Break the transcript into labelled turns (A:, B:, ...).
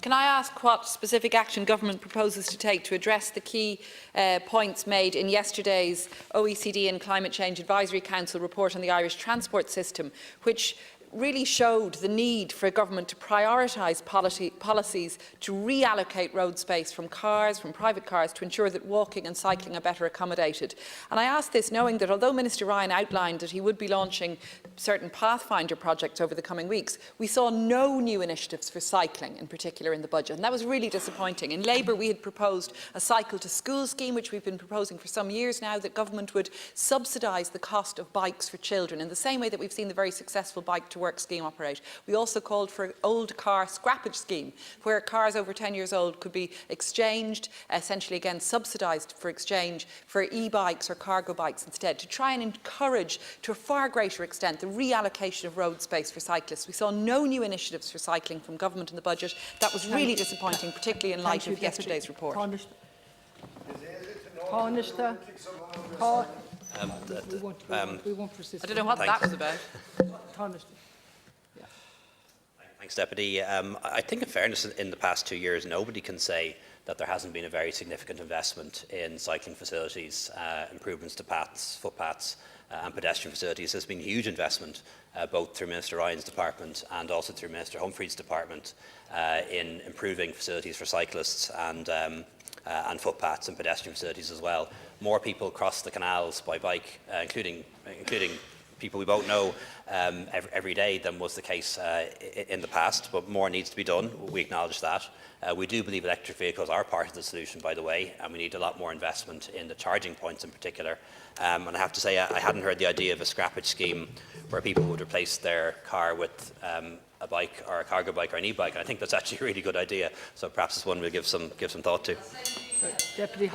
A: Can I ask what specific action Government proposes to take to address the key points made in yesterday's OECD and Climate Change Advisory Council report on the Irish transport system, which really showed the need for a government to prioritise policies to reallocate road space from private cars, to ensure that walking and cycling are better accommodated. And I ask this knowing that although Minister Ryan outlined that he would be launching certain Pathfinder projects over the coming weeks, we saw no new initiatives for cycling in particular in the budget, and that was really disappointing. In Labour we had proposed a cycle to school scheme, which we've been proposing for some years now, that government would subsidise the cost of bikes for children in the same way that we've seen the very successful bike to work scheme operate. We also called for an old car scrappage scheme, where cars over 10 years old could be exchanged, essentially again subsidised for exchange for e-bikes or cargo bikes instead, to try and encourage to a far greater extent the reallocation of road space for cyclists. We saw no new initiatives for cycling from government in the budget. That was really disappointing, particularly in light of yesterday's report.
B: I
A: don't know what that was about.
C: Thanks, Deputy. I think in fairness, in the past 2 years, nobody can say that there hasn't been a very significant investment in cycling facilities, improvements to paths, footpaths and pedestrian facilities. There's been huge investment, both through Minister Ryan's department and also through Minister Humphrey's department, in improving facilities for cyclists and footpaths and pedestrian facilities as well. More people cross the canals by bike, including people we both know every day than was the case in the past, but more needs to be done. We acknowledge that. We do believe electric vehicles are part of the solution, by the way, and we need a lot more investment in the charging points in particular. And I have to say, I hadn't heard the idea of a scrappage scheme where people would replace their car with a bike or a cargo bike or an e-bike. I think that's actually a really good idea, so perhaps it's one we'll give some thought to.
B: Deputy